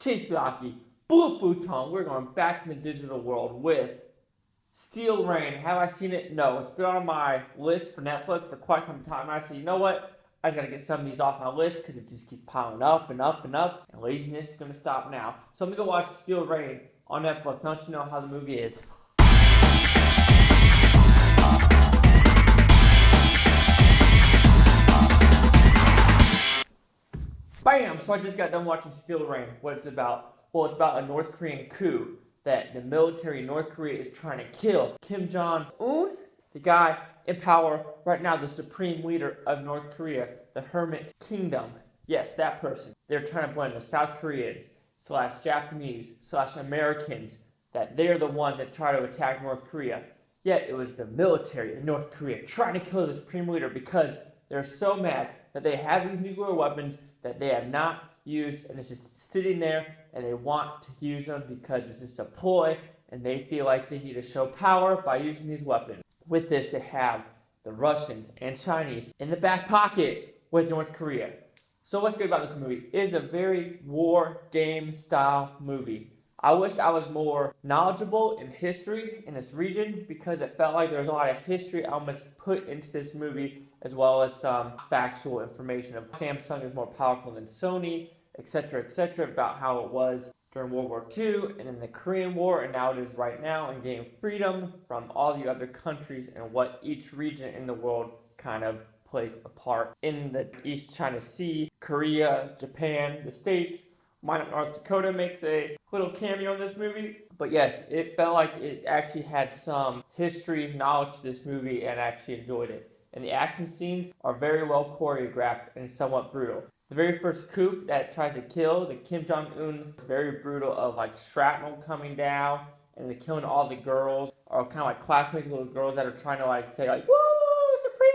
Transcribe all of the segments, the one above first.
Chisaki, Blue Futon. We're going back in the digital world with Steel Rain. Have I seen it? No. It's been on my list for Netflix for quite some time. I said, you know what? I just gotta get some of these off my list because it just keeps piling up and up and up, and laziness is gonna stop now. So I'm gonna go watch Steel Rain on Netflix. Don't you know how the movie is? Bam! So I just got done watching Steel Rain. What it's about? Well, it's about a North Korean coup that the military in North Korea is trying to kill Kim Jong-un, the guy in power right now, the supreme leader of North Korea, the Hermit Kingdom. Yes, that person. They're trying to blame the South Koreans / Japanese / Americans, that they're the ones that try to attack North Korea. Yet it was the military in North Korea trying to kill the supreme leader because they're so mad that they have these nuclear weapons that they have not used, and it's just sitting there, and they want to use them because it's just a ploy, and they feel like they need to show power by using these weapons. With this, they have the Russians and Chinese in the back pocket with North Korea. So what's good about this movie? It is a very war game style movie. I wish I was more knowledgeable in history in this region because it felt like there was a lot of history elements put into this movie, as well as some factual information of Samsung is more powerful than Sony, etc., about how it was during World War II and in the Korean War, and now it is right now, and gaining freedom from all the other countries and what each region in the world kind of plays a part in the East China Sea, Korea, Japan, the States. Minot, North Dakota makes a little cameo in this movie. But yes, it felt like it actually had some history knowledge to this movie, and I actually enjoyed it. And the action scenes are very well choreographed and somewhat brutal. The very first coup that tries to kill the Kim Jong-un is very brutal, of like shrapnel coming down and they're killing all the girls, or kind of like classmates of little girls that are trying to like say like, "Woo, supreme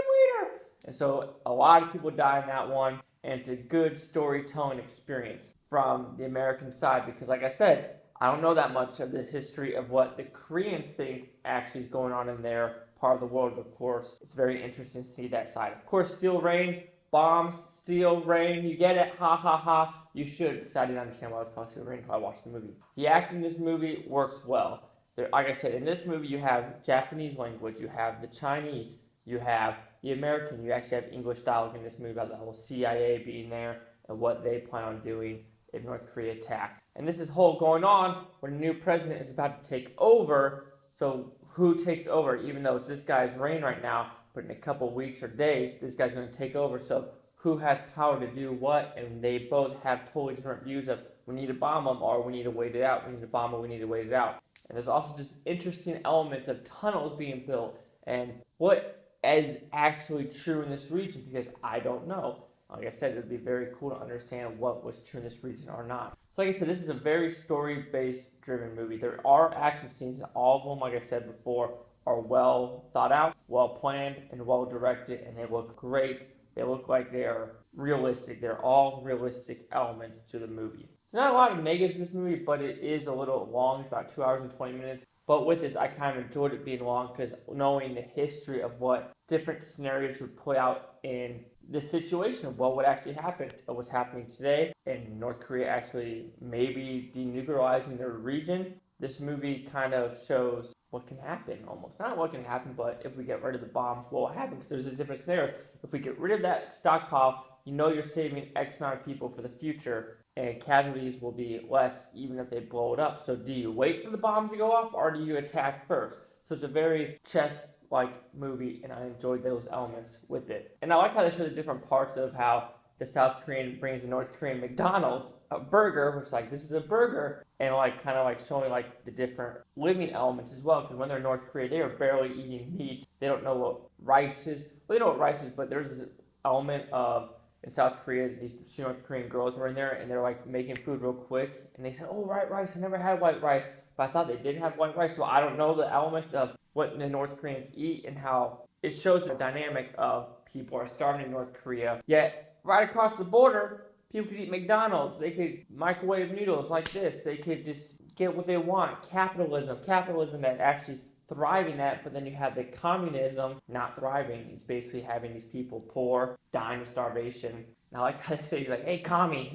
leader!" And so a lot of people die in that one. And it's a good storytelling experience from the American side because, like I said, I don't know that much of the history of what the Koreans think actually is going on in their part of the world. Of course, it's very interesting to see that side. Of course, Steel Rain, bombs, steel rain, you get it, ha ha ha. You should, because I didn't understand why it was called Steel Rain until I watched the movie. The acting in this movie works well. Like I said, in this movie you have Japanese language, you have the Chinese, you have the American, you actually have English dialogue in this movie about the whole CIA being there and what they plan on doing if North Korea attacks. And this is whole going on when a new president is about to take over. So who takes over? Even though it's this guy's reign right now, but in a couple weeks or days, this guy's going to take over. So who has power to do what? And they both have totally different views of we need to bomb them or we need to wait it out. We need to bomb them, we need to wait it out. And there's also just interesting elements of tunnels being built and what is actually true in this region, because I don't know. Like I said, it would be very cool to understand what was true in this region or not. So like I said, this is a very story-based driven movie. There are action scenes, and all of them, like I said before, are well thought out, well planned, and well directed, and they look great. They look like they are realistic. They're all realistic elements to the movie. There's not a lot of negatives in this movie, but it is a little long. It's about 2 hours and 20 minutes. But with this, I kind of enjoyed it being long because knowing the history of what different scenarios would play out in this situation, of what would actually happen, of what's happening today, and North Korea actually maybe denuclearizing their region. This movie kind of shows what can happen almost. Not what can happen, but if we get rid of the bombs, what will happen? Because there's these different scenarios. If we get rid of that stockpile, you know you're saving X amount of people for the future, and casualties will be less even if they blow it up. So do you wait for the bombs to go off, or do you attack first? So it's a very chess-like movie, and I enjoyed those elements with it. And I like how they show the different parts of how the South Korean brings the North Korean McDonald's a burger, which like, this is a burger, and like kind of like showing like the different living elements as well, because when they're in North Korea, they are barely eating meat. They don't know what rice is. Well, they know what rice is, but there's this element of, in South Korea, these North Korean girls were in there, and they're like making food real quick, and they said, "Oh, white rice, I never had white rice," but I thought they did have white rice, so I don't know the elements of what the North Koreans eat and how it shows the dynamic of people are starving in North Korea, yet right across the border, people could eat McDonald's, they could microwave noodles like this, they could just get what they want. Capitalism that actually thriving that, but then you have the communism not thriving. It's basically having these people poor, dying of starvation, And I like how they say, like, hey, commie.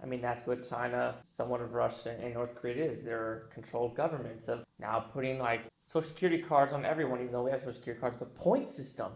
I mean, that's what China, somewhat of Russia, and North Korea is. They're controlled governments of now putting, like, Social Security cards on everyone, even though we have Social Security cards, but point system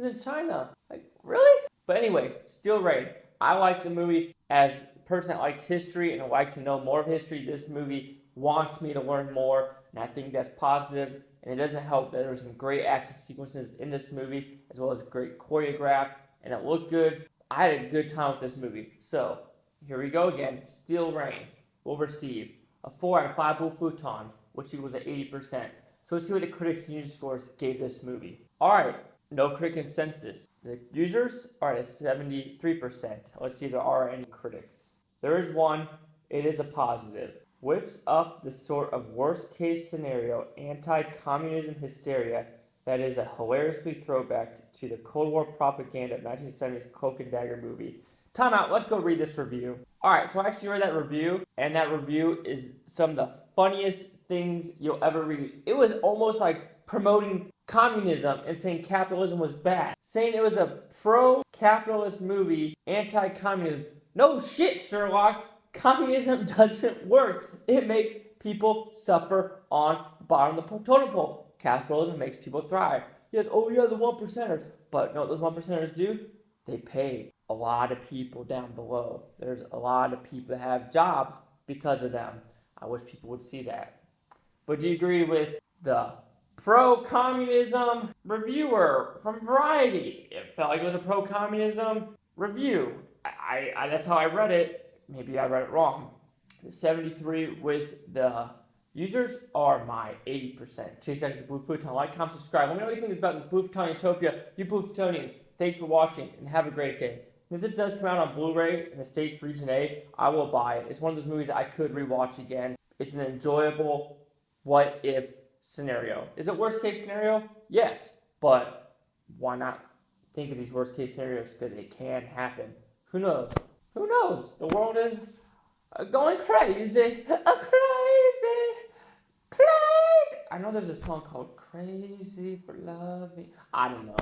in China. Like, really? But anyway, Steel Rain. I like the movie. As a person that likes history and I like to know more of history, this movie wants me to learn more, and I think that's positive. And it doesn't help that there were some great action sequences in this movie, as well as great choreographed, and it looked good. I had a good time with this movie. So, here we go again. Steel Rain will receive a 4 out of 5 Blue Futons, which equals at 80%. So let's see what the critics and user scores gave this movie. Alright, no critic consensus. The users are at a 73%. Let's see if there are any critics. There is one. It is a positive. Whips up the sort of worst case scenario anti-communism hysteria that is a hilariously throwback to the Cold War propaganda of 1970s Cloak and Dagger movie. Time out, let's go read this review. Alright, so I actually read that review, and that review is some of the funniest things you'll ever read. It was almost like promoting communism and saying capitalism was bad. Saying it was a pro-capitalist movie, anti-communism. No shit, Sherlock. Communism doesn't work. It makes people suffer on the bottom of the totem pole. Capitalism makes people thrive. Yes, oh yeah, the one percenters. But no, what those one percenters do? They pay a lot of people down below. There's a lot of people that have jobs because of them. I wish people would see that. But do you agree with the pro-communism reviewer from Variety? It felt like it was a pro-communism review. That's how I read it. Maybe I read it wrong. The 73 with the users are my 80%. Chase after the Blue Futon. Like, comment, subscribe. Let me know what you think about this Blue Futon Utopia. You Blue Futonians, thank you for watching and have a great day. And if this does come out on Blu-ray in the States Region A, I will buy it. It's one of those movies that I could rewatch again. It's an enjoyable what if scenario. Is it worst case scenario? Yes. But why not think of these worst case scenarios? Because it can happen. Who knows? Who knows? The world is going crazy. Crazy. I know there's a song called Crazy for Loving. I don't know.